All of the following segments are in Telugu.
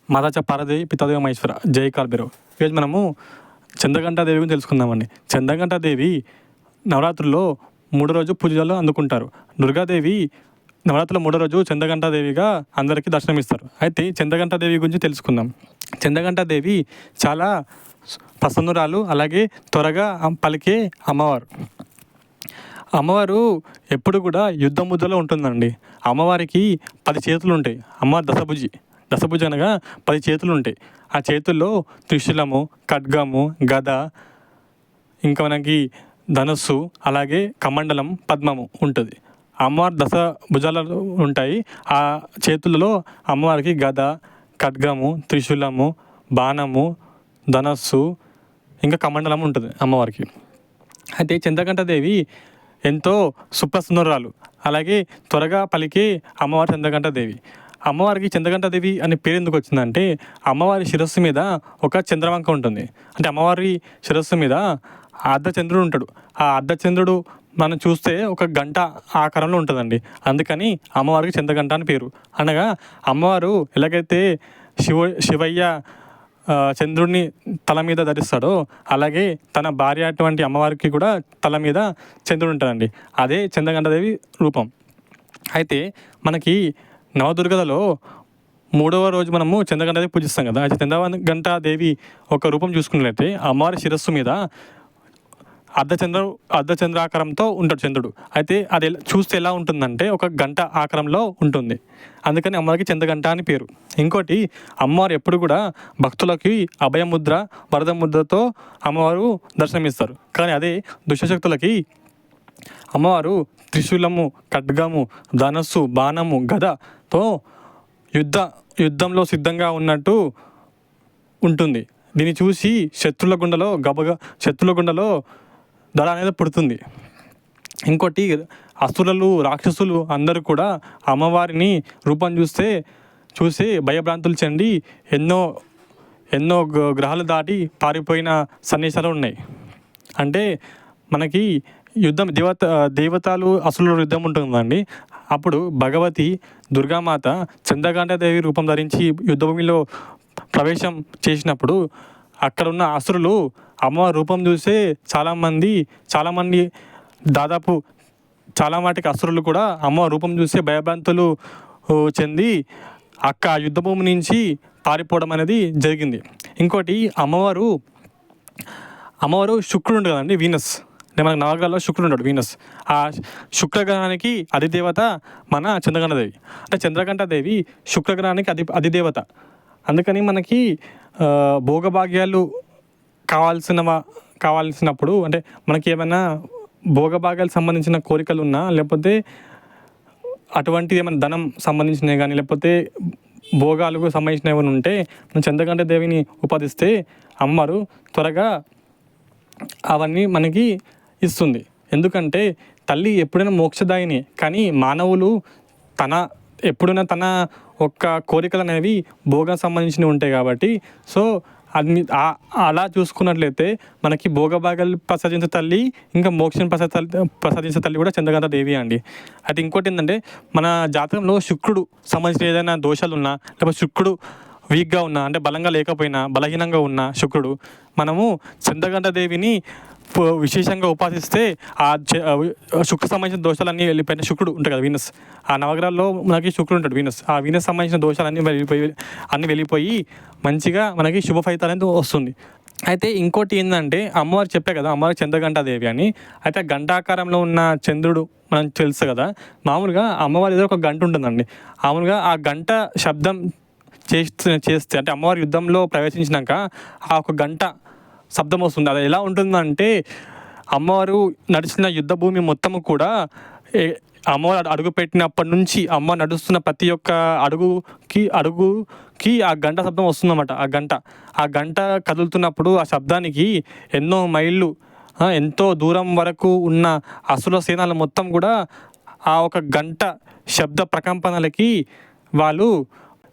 మాతాచ పార్వదేవి పితాదేవి మహేశ్వర జై కాల్బెరో. ఈరోజు మనము చంద్రఘంటాదేవి గురించి తెలుసుకుందామండి. చంద్రఘంటాదేవి నవరాత్రుల్లో మూడో రోజు పూజలు అందుకుంటారు. దుర్గాదేవి నవరాత్రుల మూడో రోజు చంద్రఘంటాదేవిగా అందరికీ దర్శనమిస్తారు. అయితే చంద్రఘంటాదేవి గురించి తెలుసుకుందాం. చంద్రఘంటాదేవి చాలా ప్రసన్నురాలు, అలాగే త్వరగా పలికే అమ్మవారు. అమ్మవారు ఎప్పుడు కూడా యుద్ధ ముద్రలో ఉంటుందండి. అమ్మవారికి 10 చేతులు ఉంటాయి. అమ్మవారు దశభుజి అనగా 10 చేతులు ఉంటాయి. ఆ చేతుల్లో త్రిశూలము, ఖడ్గము, గద, ఇంకా మనకి ధనస్సు, అలాగే కమండలం, పద్మము ఉంటుంది. అమ్మవారు 10 భుజాలు ఉంటాయి. ఆ చేతులలో అమ్మవారికి గద, ఖడ్గము, త్రిశూలము, బాణము, ధనస్సు, ఇంకా కమండలం ఉంటుంది అమ్మవారికి. అయితే చంద్రఘంటాదేవి ఎంతో సుప్రసన్నురాలు, అలాగే త్వరగా పలికే అమ్మవారి చంద్రఘంటాదేవి. అమ్మవారికి చంద్రఘంటాదేవి అనే పేరు ఎందుకు వచ్చిందంటే, అమ్మవారి శిరస్సు మీద ఒక చంద్రవంక ఉంటుంది. అంటే అమ్మవారి శిరస్సు మీద అర్ధచంద్రుడు ఉంటాడు. ఆ అర్ధచంద్రుడు మనం చూస్తే ఒక గంట ఆకారంలో ఉంటుందండి. అందుకని అమ్మవారికి చంద్రఘంట అని పేరు. అనగా అమ్మవారు ఎలాగైతే శివయ్య చంద్రుడిని తల మీద ధరిస్తాడో, అలాగే తన భార్య అటువంటి అమ్మవారికి కూడా తల మీద చంద్రుడు ఉంటాడండి. అదే చంద్రఘంటాదేవి రూపం. అయితే మనకి నవదుర్గలలో 3వ రోజు మనము చంద్రఘంటాదేవి పూజిస్తాం కదా. అయితే చంద్రఘంటాదేవి ఒక రూపం చూసుకున్నట్లయితే అమ్మవారి శిరస్సు మీద అర్ధచంద్రాకారంతో ఉంటాడు చంద్రుడు. అయితే అది చూస్తే ఎలా ఉంటుందంటే ఒక గంట ఆకారంలో ఉంటుంది. అందుకని అమ్మవారికి చంద్రఘంట అని పేరు. ఇంకోటి, అమ్మవారు ఎప్పుడు కూడా భక్తులకి అభయముద్ర, వరద ముద్రతో అమ్మవారు దర్శనమిస్తారు. కానీ అదే దుష్టశక్తులకి అమ్మవారు త్రిశూలము, ఖడ్గము, ధనస్సు, బాణము, గదతో యుద్ధంలో సిద్ధంగా ఉన్నట్టు ఉంటుంది. దీన్ని చూసి శత్రుల గుండెలో దడ అనేది పుడుతుంది. ఇంకోటి, అసురులు, రాక్షసులు అందరూ కూడా అమ్మవారిని రూపం చూసి భయభ్రాంతులు చెంది ఎన్నో గ్రహాలు దాటి పారిపోయిన సన్నివేశాలు ఉన్నాయి. అంటే మనకి దేవతలు అసురుల యుద్ధం ఉంటుందండి. అప్పుడు భగవతి దుర్గామాత చంద్రఘంటాదేవి రూపం ధరించి యుద్ధభూమిలో ప్రవేశం చేసినప్పుడు అక్కడ ఉన్న అసురులు అమ్మవారి రూపం చూసే చాలామంది దాదాపు చాలా మాటికి అసురులు కూడా అమ్మవారి రూపం చూసే భయభ్రాంతులు చెంది యుద్ధభూమి నుంచి పారిపోవడం అనేది జరిగింది. ఇంకోటి, అమ్మవారు శుక్రుడు ఉంటుంది కదండి, వీనస్. మనకు నవగ్రహాల్లో శుక్రుడు ఉంటాడు, వీనస్. ఆ శుక్రగ్రహానికి అధిదేవత మన చంద్రఘంటాదేవి. అంటే చంద్రఘంటాదేవి శుక్రగ్రహానికి అధిదేవత. అందుకని మనకి భోగభాగ్యాలు కావాల్సినప్పుడు, అంటే మనకి ఏమైనా భోగభాగ్యాలకు సంబంధించిన కోరికలు ఉన్నా, లేకపోతే అటువంటిది ఏమైనా ధనం సంబంధించినవి కానీ, లేకపోతే భోగాలకు సంబంధించినవి ఏమైనా ఉంటే మనం చంద్రఘంటాదేవిని ఉపాదిస్తే అమ్మవారు త్వరగా అవన్నీ మనకి ఇస్తుంది. ఎందుకంటే తల్లి ఎప్పుడైనా మోక్షదాయిని, కానీ మానవులు ఎప్పుడైనా తన ఒక్క కోరికలు అనేవి భోగం సంబంధించినవి ఉంటాయి కాబట్టి, సో అలా చూసుకున్నట్లయితే మనకి భోగభాగాలు ప్రసాదించే తల్లి, ఇంకా మోక్షం ప్రసాదించే తల్లి కూడా చంద్రఘంటాదేవి అండి. అయితే ఇంకోటి ఏంటంటే, మన జాతకంలో శుక్రుడు సంబంధించిన ఏదైనా దోషాలు ఉన్నా, లేకపోతే శుక్రుడు వీక్గా ఉన్నా, అంటే బలంగా లేకపోయినా, బలహీనంగా ఉన్న శుక్రుడు, మనము చంద్రఘంటాదేవిని విశేషంగా ఉపాసిస్తే ఆ శుక్ర సంబంధించిన దోషాలన్నీ వెళ్ళిపోయిన శుక్రుడు ఉంటాడు కదా, వీనస్. ఆ నవగ్రహాల్లో మనకి శుక్రుడు ఉంటాడు, వీనస్. ఆ వీనస్ సంబంధించిన దోషాలన్నీ వెళ్ళిపోయి మంచిగా మనకి శుభ ఫలితాలు అనేది వస్తుంది. అయితే ఇంకోటి ఏంటంటే, అమ్మవారు చెప్పే కదా అమ్మవారి చంద్రఘంటాదేవి అని. అయితే ఆ గంటాకారంలో ఉన్న చంద్రుడు మనం తెలుసు కదా. మామూలుగా అమ్మవారి ఏదో ఒక గంట ఉంటుందండి. మామూలుగా ఆ గంట శబ్దం చేస్తే అంటే అమ్మవారి యుద్ధంలో ప్రవేశించినాక ఆ ఒక గంట శబ్దం వస్తుంది. అది ఎలా ఉంటుందంటే, అమ్మవారు నడిచిన యుద్ధ భూమి మొత్తము కూడా అమ్మవారు అడుగు పెట్టినప్పటి నుంచి అమ్మ నడుస్తున్న ప్రతి ఒక్క అడుగుకి ఆ గంట శబ్దం వస్తుందన్నమాట. ఆ గంట కదులుతున్నప్పుడు ఆ శబ్దానికి ఎన్నో మైళ్ళు, ఎంతో దూరం వరకు ఉన్న అసుర సేనలు మొత్తం కూడా ఆ ఒక గంట శబ్ద ప్రకంపనలకి వాళ్ళు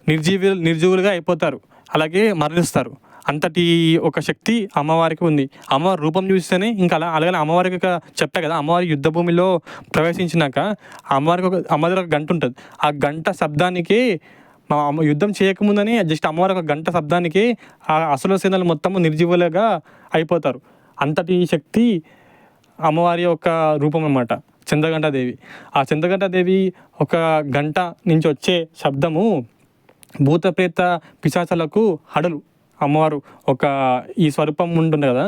నిర్జీవులుగా అయిపోతారు, అలాగే మరణిస్తారు. అంతటి ఒక శక్తి అమ్మవారికి ఉంది. అమ్మవారి రూపం చూస్తేనే ఇంకా అలాగే అమ్మవారికి చెప్పా కదా, అమ్మవారి యుద్ధ భూమిలో ప్రవేశించినాక అమ్మవారికి ఒక గంట ఉంటుంది. ఆ గంట శబ్దానికే యుద్ధం చేయకముందని జస్ట్ అమ్మవారి ఒక గంట శబ్దానికి ఆ అసుర సేనలు మొత్తము నిర్జీవులుగా అయిపోతారు. అంతటి శక్తి అమ్మవారి యొక్క రూపం అన్నమాట చంద్రఘంటాదేవి. ఆ చంద్రఘంటాదేవి ఒక గంట నుంచి వచ్చే శబ్దము భూత ప్రేత పిశాచాలకు హడలు. అమ్మవారు ఒక ఈ స్వరూపం ఉంటుంది కదా,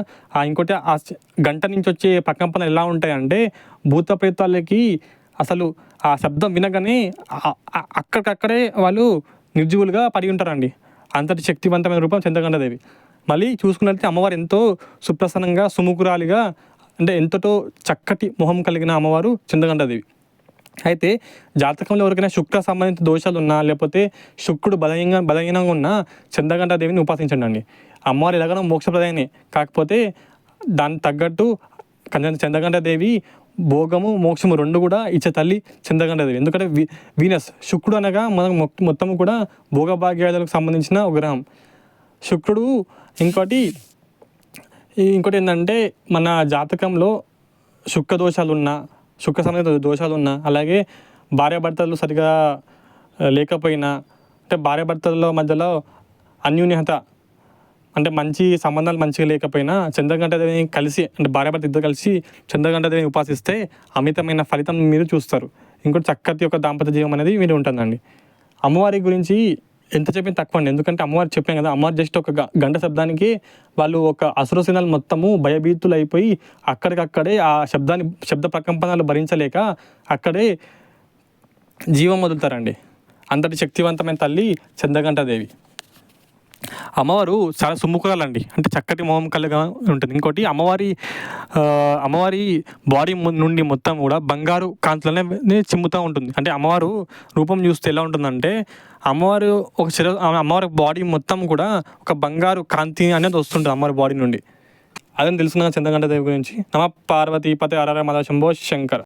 ఇంకోటి ఆ గంట నుంచి వచ్చే ప్రకంపనలు ఎలా ఉంటాయంటే భూత ప్రేతాలకి అసలు ఆ శబ్దం వినగానే అక్కడికక్కడే వాళ్ళు నిర్జీవులుగా పడి ఉంటారండి. అంతటి శక్తివంతమైన రూపం చంద్రఘంటాదేవి. మళ్ళీ చూసుకున్నట్లయితే అమ్మవారు ఎంతో సుప్రసన్నంగా సుముఖురాలిగా, అంటే ఎంతటో చక్కటి మొహం కలిగిన అమ్మవారు చంద్రఘంటాదేవి. అయితే జాతకంలో ఎవరికైనా శుక్ర సంబంధిత దోషాలు ఉన్నా, లేకపోతే శుక్రుడు బలహీనంగా ఉన్నా చంద్రఘంటాదేవిని ఉపాసించండి అండి. అమ్మవారు ఎలాగైనా మోక్షప్రదాయనే, కాకపోతే దానికి తగ్గట్టు చంద్రఘంటాదేవి భోగము మోక్షము రెండు కూడా ఇచ్చే తల్లి చంద్రఘంటాదేవి. ఎందుకంటే వీనస్ శుక్రుడు అనగా మనం మొత్తం కూడా భోగభాగ్యాలకు సంబంధించిన ఒక గ్రహం శుక్రుడు. ఇంకోటి ఏంటంటే మన జాతకంలో శుక్ర దోషాలున్నా, శుక్ర సంబంధిత దోషాలున్నా, అలాగే భార్యాభర్తలు సరిగా లేకపోయినా, అంటే భార్యాభర్తల మధ్యలో అన్యోన్యత, అంటే మంచి సంబంధాలు మంచిగా లేకపోయినా చంద్రఘంటాదేవిని కలిసి, అంటే భార్యాభర్త ఇద్దరు కలిసి చంద్రఘంటాదేవిని ఉపాసిస్తే అమితమైన ఫలితం మీరు చూస్తారు. ఇంకోటి చక్కటి యొక్క దాంపత్య జీవం అనేది మీరు ఉంటుందండి. అమ్మవారి గురించి ఎంత చెప్పిన తక్కువ అండి, ఎందుకంటే అమ్మవారు చెప్పాను కదా, అమ్మవారు జస్ట్ ఒక గంట శబ్దానికి వాళ్ళు ఒక అసురసేనలు మొత్తము భయభీతులు అయిపోయి అక్కడికక్కడే ఆ శబ్ద ప్రకంపనలు భరించలేక అక్కడే జీవం వదులుతారండి. అంతటి శక్తివంతమైన తల్లి చంద్రఘంటాదేవి. అమ్మవారు చాలా సుముఖురాలండి, అంటే చక్కటి మొహం కళ్ళగా ఉంటుంది. ఇంకోటి అమ్మవారి బాడీ నుండి మొత్తం కూడా బంగారు కాంతులనే చిమ్ముతూ ఉంటుంది. అంటే అమ్మవారు రూపం చూస్తే ఎలా ఉంటుందంటే అమ్మవారి బాడీ మొత్తం కూడా ఒక బంగారు కాంతి అనేది వస్తుంటుంది అమ్మవారి బాడీ నుండి. అదని తెలుసుకున్నా చంద్రఘంటాదేవి గురించి. నమ పార్వతీపతే హర హర మహాదేవ శంభో శంకర.